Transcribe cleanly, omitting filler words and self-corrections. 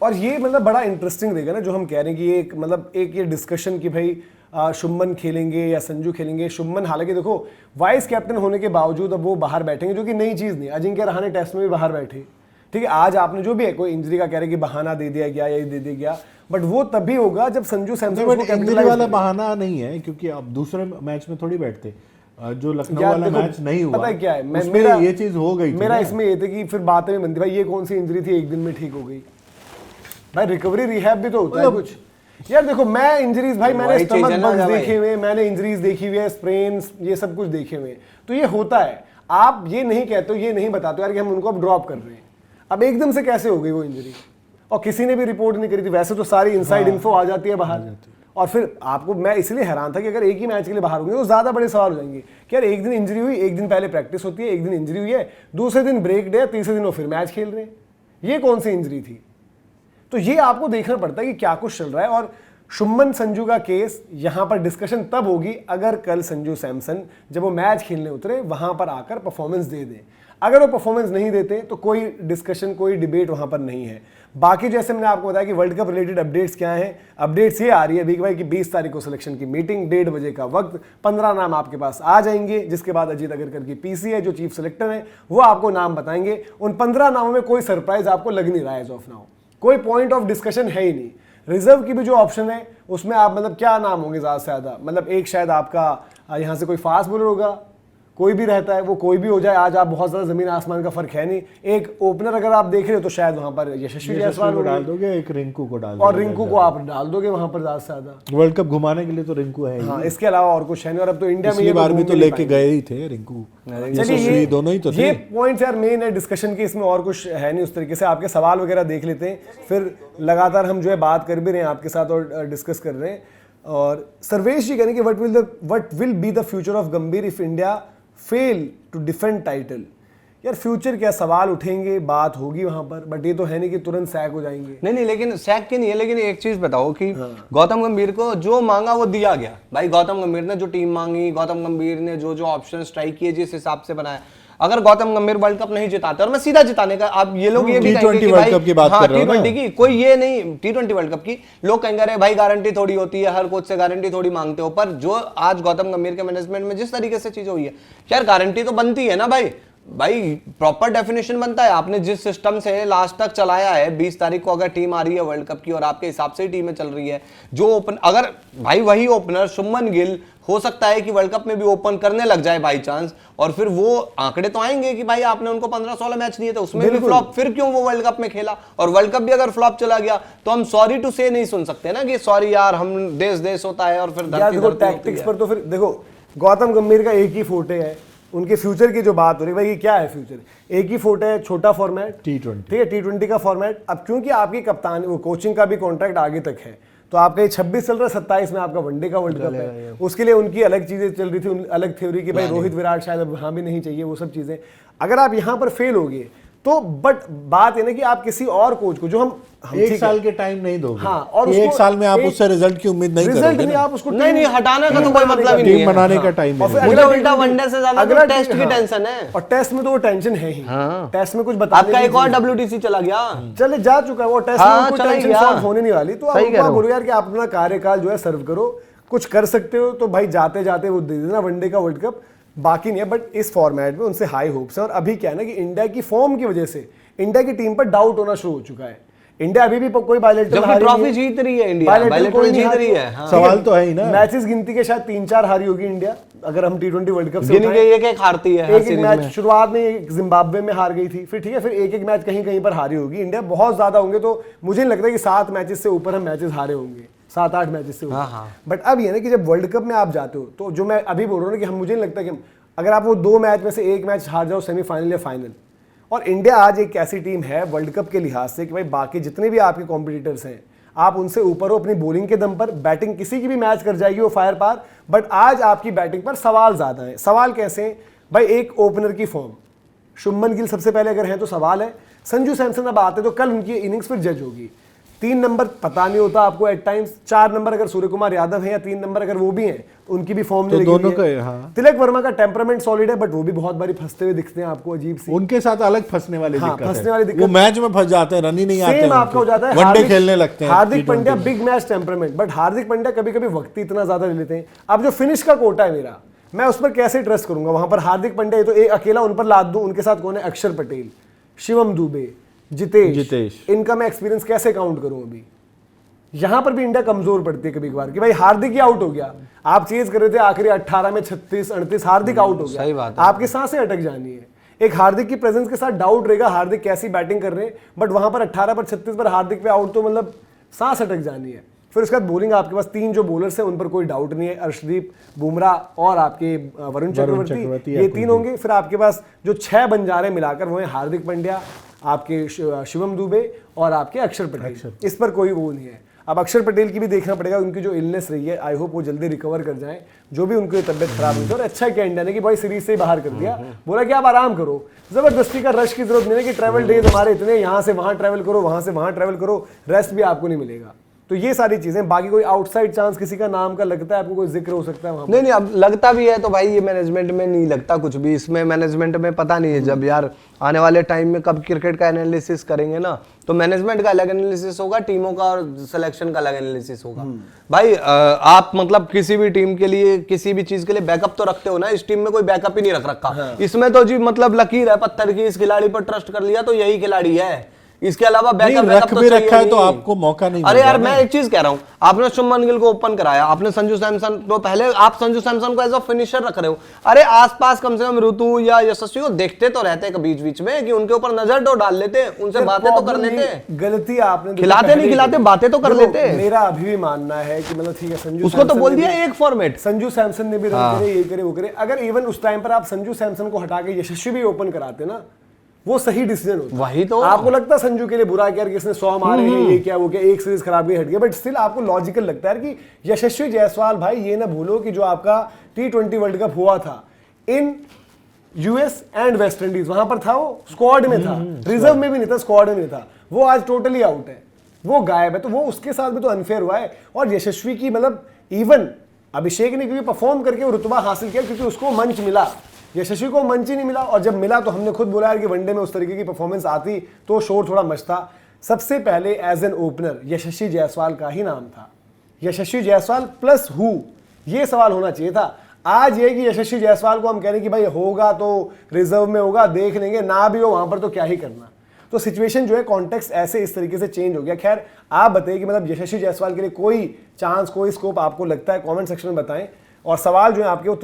और ये मतलब बड़ा इंटरेस्टिंग रहेगा ना जो हम कह रहे हैं कि एक मतलब एक ये डिस्कशन कि भाई शुभमन खेलेंगे या संजू खेलेंगे। शुभमन हालांकि देखो वाइस कैप्टन होने के बावजूद अब वो बाहर बैठेंगे, जो कि नई चीज़ नहीं। अजिंक्य रहाणे टेस्ट में भी बाहर बैठे, ठीक है। आज आपने जो भी है, कोई इंजरी का कह रहे कि बहाना दे दिया गया या ये दे दिया गया, बट वो तभी होगा जब संजू सैमसन को इंजरी वाला बहाना नहीं है, क्योंकि अब दूसरे मैच में थोड़ी बैठते। जो लखनऊ वाला मैच नहीं हुआ, पता है क्या है, मेरा ये चीज हो गई, मेरा इसमें ये था कि फिर बातें में बनती, भाई ये कौन सी इंजरी थी एक दिन में ठीक हो गई। भाई रिकवरी रिहैब भी तो होता है कुछ। यार देखो मैं इंजरीज, भाई मैंने स्टमक बग्स देखे हुए, मैंने इंजरीज देखी हुई है, स्प्रेन्स, ये सब कुछ देखे हुए, तो ये होता है। आप ये नहीं कहते हो, ये नहीं बताते यार कि हम उनको अब ड्रॉप कर रहे हैं। अब एकदम से कैसे हो गई वो इंजरी, और किसी ने भी रिपोर्ट नहीं करी थी। वैसे तो सारी इनसाइड इन्फो आ जाती है बाहर, और फिर आपको, मैं इसलिए हैरान था कि अगर एक ही मैच के लिए बाहर होंगे तो ज्यादा बड़े सवाल हो जाएंगे कि यार एक दिन इंजरी हुई, एक दिन पहले प्रैक्टिस होती है, एक दिन इंजरी हुई है, दूसरे दिन ब्रेक डे, तीसरे दिन वो फिर मैच खेल रहे हैं, ये कौन सी इंजरी थी। तो ये आपको देखना पड़ता है कि क्या कुछ चल रहा है। और शुभमन संजू का केस यहां पर डिस्कशन तब होगी अगर कल संजू सैमसन जब वो मैच खेलने उतरे वहां पर आकर परफॉर्मेंस दे दें। अगर वो परफॉर्मेंस नहीं देते तो कोई डिस्कशन, कोई डिबेट वहां पर नहीं है। बाकी जैसे मैंने आपको बताया कि वर्ल्ड कप रिलेटेड अपडेट्स क्या हैं, अपडेट्स ये आ रही है भाई कि 20 तारीख को सिलेक्शन की मीटिंग, 1:30 बजे का वक्त, 15 नाम आपके पास आ जाएंगे, जिसके बाद अजीत अगरकर की पीसी है जो चीफ सिलेक्टर है वो आपको नाम बताएंगे। उन 15 नामों में कोई सरप्राइज आपको लग नहीं रहा है एज ऑफ नाउ, कोई पॉइंट ऑफ डिस्कशन है ही नहीं। रिजर्व की भी जो ऑप्शन है उसमें आप मतलब क्या नाम होंगे ज़्यादा से ज़्यादा, मतलब एक शायद आपका यहाँ से कोई फास्ट बॉलर होगा, कोई भी रहता है, वो कोई भी हो जाए। आज आप बहुत ज़्यादा ज़मीन आसमान का फर्क है नहीं। एक ओपनर अगर आप देख रहे हो तो शायद वहाँ पर यशस्वी जायसवाल को डाल दोगे, एक रिंकू को डाल और रिंकू को आप डाल दोगे वहाँ पर ज़्यादा से ज़्यादा। वर्ल्ड कप घुमाने के लिए तो रिंकू है। हाँ, इसके अलावा और कुछ है नहीं। और अब तो इंडिया में ये बार भी तो लेके गए ही थे रिंकू, चलिए दोनों ही तो थे। ये पॉइंट्स यार मेन है डिस्कशन की, इसमें और कुछ है नहीं उस तरीके से। आपके सवाल वगैरह देख लेते हैं, फिर लगातार हम जो है बात कर भी रहे हैं आपके साथ और डिस्कस कर रहे हैं। और सर्वेश जी कहें कि what will be the future of Gambhir if India fail to defend title. यार फ्यूचर क्या, सवाल उठेंगे, बात होगी वहां पर, बट ये तो है नहीं कि तुरंत सैक हो जाएंगे। नहीं, लेकिन सैक के नहीं है। लेकिन एक चीज बताओ कि गौतम गंभीर को जो मांगा वो दिया गया। भाई गौतम गंभीर ने जो टीम मांगी, गौतम गंभीर ने जो जो ऑप्शन स्ट्राइक किए, जिस हिसाब से बनाया, अगर गौतम गंभीर वर्ल्ड कप नहीं जिताते, और मैं सीधा जिताने का, अब ये लोग ये भी कहेंगे कि भाई हाँ T20 की कोई ये नहीं, T20 वर्ल्ड कप की लोग कहेंगे अरे भाई गारंटी थोड़ी होती है, हर कोच से गारंटी थोड़ी मांगते हो। पर जो आज गौतम गंभीर के मैनेजमेंट में जिस तरीके से चीजें हुई है, यार गारंटी तो बनती है ना भाई प्रॉपर डेफिनेशन बनता है। आपने जिस सिस्टम से लास्ट तक चलाया है, 20 तारीख को अगर टीम आ रही है वर्ल्ड कप की और आपके हिसाब से ही टीमें चल रही है, जो ओपन, अगर भाई वही ओपनर शुभमन गिल हो सकता है कि वर्ल्ड कप में भी ओपन करने लग जाए बाई चांस, और फिर वो आंकड़े तो आएंगे कि भाई आपने उनको 15-16 मैच दिए थे, उसमें भी फ्लॉप, फिर क्यों वो वर्ल्ड कप में खेला। और वर्ल्ड कप भी अगर फ्लॉप चला गया तो हम सॉरी टू से नहीं सुन सकते ना कि सॉरी यार हम देश होता है और फिर टैक्टिक्स पर। तो फिर देखो गौतम गंभीर का एक ही फोटे है, उनके फ्यूचर की जो बात हो रही है भाई, ये क्या है फ्यूचर, एक ही फोटो है, छोटा फॉर्मेट T20, ठीक है, T20 का फॉर्मेट। अब क्योंकि आपकी कप्तान, वो कोचिंग का भी कॉन्ट्रैक्ट आगे तक है, तो आपका ये 26 चल रहा है, 27 में आपका वनडे का वर्ल्ड कप है, उसके लिए उनकी अलग चीजें चल रही थी, अलग थ्योरी कि भाई रोहित विराट शायद अब यहाँ भी नहीं चाहिए, वो सब चीजें। अगर आप यहाँ पर फेल हो गए तो बट बात है ना कि आप किसी और कोच को, जो हम एक साल के टाइम नहीं दोगे, हाँ, और एक साल में आप उससे रिजल्ट की उम्मीद नहीं करोगे नहीं, आप उसको नहीं हटाने का तो कोई मतलब ही नहीं है, टीम बनाने का टाइम है। मुझे उल्टा वनडे से ज्यादा अगला टेस्ट की टेंशन है, और टेस्ट में तो वो टेंशन है ही। टेस्ट में कुछ बता, आपका एक और WTC चला गया, चले जा चुका है वो, टेस्ट में कोई टेंशन सॉल्व होने नहीं वाली। तो आप बोलो यार कि आप अपना कार्यकाल जो है सर्व करो, कुछ कर सकते हो तो भाई जाते जाते वो दे देना वनडे का वर्ल्ड कप, बाकी नहीं है। बट इस फॉर्मेट में उनसे हाई होप्स है, और अभी क्या है ना कि इंडिया की फॉर्म की वजह से इंडिया की टीम पर डाउट होना शुरू हो चुका है। इंडिया अभी भी कोई बायलेटरल ट्रॉफी जीत रही है, इंडिया बायलेटरल जीत रही है। हाँ। सवाल तो है ही ना, मैचेस गिनती के शायद 3-4 हारी होगी इंडिया, अगर हम T20 वर्ल्ड कप से एक हारती है, एक मैच शुरुआत में जिम्बाब्वे में हार गई थी, फिर ठीक है, फिर एक मैच कहीं कहीं पर हारी होगी इंडिया, बहुत ज्यादा होंगे तो मुझे नहीं लगता कि 7 मैचेस से ऊपर हम मैचेस हारे होंगे, 7-8 मैचेस से ऊपर। बट अब ये ना कि जब वर्ल्ड कप में आप जाते हो, तो जो मैं अभी बोल रहा हूँ कि हम, मुझे नहीं लगता कि अगर आप वो 2 मैच में से एक मैच हार जाओ सेमीफाइनल या फाइनल, और इंडिया आज एक ऐसी टीम है वर्ल्ड कप के लिहाज से कि भाई बाकी जितने भी आपके कॉम्पिटिटर्स हैं आप उनसे ऊपर हो अपनी बॉलिंग के दम पर, बैटिंग किसी की भी मैच कर जाएगी वो फायर पार, बट आज आपकी बैटिंग पर सवाल ज्यादा है। सवाल कैसे हैं भाई, एक ओपनर की फॉर्म, शुभमन गिल सबसे पहले अगर हैं तो सवाल है, संजू सैमसन अब आते तो कल उनकी इनिंग्स फिर जज होगी, 3 नंबर पता नहीं होता आपको एट टाइम्स, 4 नंबर अगर सूर्य कुमार यादव है या 3 नंबर अगर वो भी हैं तो उनकी भी फॉर्म तो नहीं दोनों लगी का है। हाँ। तिलक वर्मा का टेम्परामेंट सॉलिड है, बट वो भी बहुत बारी फंसते हुए दिखते हैं आपको, अजीब सी। उनके साथ अलग फंसने वाली हाँ, दिक्कत फंसने है। वाली दिक्कत। वो मैच में फंस जाते हैं, रन ही नहीं आते सेम हैं आपका हो जाता है, वनडे खेलने लगते हैं। Hardik Pandya big match temperament, but Hardik Pandya कभी कभी वक्त ही इतना ज्यादा ले लेते हैं। अब जो फिनिश का कोटा है मेरा, मैं उस पर कैसे ट्रस्ट करूंगा? वहां पर हार्दिक पांड्या ये तो एक अकेला उन पर लाद दूं, उनके साथ कौन है? अक्षर पटेल, शिवम दुबे, जितेश, इनका मैं एक्सपीरियंस कैसे काउंट करूं? अभी यहां पर भी इंडिया कमजोर पड़ती है कभी कभार कि भाई हार्दिक ही आउट हो गया, आप चेज कर रहे थे आखिरी 18 में 36-38, हार्दिक आउट हो गया, सही बात है। आपकी सांसें अटक जानी है। एक हार्दिक की प्रेजेंस के साथ डाउट रहेगा, हार्दिक कैसी बैटिंग कर रहे हैं, बट वहां पर 18 पर 36 पर हार्दिक पे आउट, तो मतलब सांस अटक जानी है। फिर उसके बाद बॉलिंग आपके पास 3 जो बॉलर्स हैं उन पर कोई डाउट नहीं है, अर्शदीप, बुमराह और आपके वरुण चक्रवर्ती, ये 3 होंगे। फिर आपके पास जो 6 बन जा रहे हैं मिलाकर, वो है हार्दिक पांड्या, आपके शिवम दुबे और आपके अक्षर पटेल। इस पर कोई वो नहीं है। अब अक्षर पटेल की भी देखना पड़ेगा, उनकी जो इलनेस रही है, आई होप वो जल्दी रिकवर कर जाएं, जो भी उनकी तबियत खराब हुई थी। और अच्छा किया इंडिया ने कि भाई सीरीज से ही बाहर कर दिया, बोला कि आप आराम करो, जबरदस्ती का रश की जरूरत नहीं है कि ट्रैवल डेज हमारे इतने, यहाँ से वहाँ ट्रैवल करो, वहाँ से वहाँ ट्रैवल करो, रेस्ट भी आपको नहीं मिलेगा। तो ये सारी चीजें, बाकी कोई आउटसाइड चांस किसी का नाम का लगता है आपको, कोई जिक्र हो सकता है वहां? नहीं, अब लगता भी है तो भाई ये मैनेजमेंट में नहीं लगता कुछ भी, इसमें मैनेजमेंट में पता नहीं है। जब यार आने वाले टाइम में कब क्रिकेट का एनालिसिस करेंगे ना, तो मैनेजमेंट का अलग एनालिसिस होगा, टीमों का और सिलेक्शन का अलग एनालिसिस होगा। भाई आप मतलब किसी भी टीम के लिए, किसी भी चीज के लिए बैकअप तो रखते हो ना, इस टीम में कोई बैकअप ही नहीं रख रखा। इसमें तो जी मतलब लकीर है पत्थर की, इस खिलाड़ी पर ट्रस्ट कर लिया तो यही खिलाड़ी है, इसके अलावा बैकअप रख भी रखा है तो आपको मौका नहीं। अरे यार मैं एक चीज कह रहा हूं, आपने शुभमन गिल को ओपन कराया, आपने संजू सैमसन तो पहले आप संजू सैमसन को एज अ फिनिशर रख रहे हो। अरे आसपास कम से कम ऋतु या यशस्वी को देखते तो रहते हैं बीच बीच में, कि उनके ऊपर नजर तो डाल लेते, उनसे बातें तो कर लेते। गलती आपने, खिलाते नहीं खिलाते, बातें तो कर लेते। मेरा अभी भी मानना है कि मतलब ठीक है, संजू उसको तो बोल दिया एक फॉर्मेट, संजू सैमसन ने भी रन करे, ये करे वो करे। अगर इवन उस टाइम पर आप संजू सैमसन को हटा के यशस्वी भी ओपन कराते ना, वो सही डिसीजन होता। वही तो आपको लगता है संजू के लिए बुरा कि यार किसने 100 मारे हैं, ये क्या वो क्या, एक सीरीज खराब गई हट गया, बट स्टिल आपको लॉजिकल लगता है कि यशस्वी जायसवाल, भाई ये ना भूलो कि जो आपका T20 वर्ल्ड कप हुआ था in US and West Indies, वहां पर था, वो स्क्वाड में था, रिजर्व में भी नहीं था, स्क्वाड में नहीं था, वो आज टोटली आउट है, वो गायब है। तो वो उसके साथ भी तो अनफेयर हुआ है। और यशस्वी की मतलब इवन अभिषेक ने क्योंकि परफॉर्म करके वो रुतबा हासिल किया, क्योंकि उसको मंच मिला, यशस्वी को मंच ही नहीं मिला। और जब मिला तो हमने खुद बोला कि वनडे में उस तरीके की परफॉर्मेंस आती तो शोर थोड़ा मचता। सबसे पहले एज एन ओपनर यशस्वी जायसवाल का ही नाम था, यशस्वी जायसवाल प्लस हु, ये सवाल होना चाहिए था। आज ये कि यशस्वी जायसवाल को हम कह रहे हैं कि भाई होगा तो रिजर्व में होगा, देख लेंगे, ना भी हो वहां पर तो क्या ही करना। तो सिचुएशन जो है, कॉन्टेक्स्ट ऐसे इस तरीके से चेंज हो गया। खैर आप बताइए कि मतलब यशस्वी जायसवाल के लिए कोई चांस, कोई स्कोप आपको लगता है, कमेंट सेक्शन में बताएं। और सवाल जो है आपके वो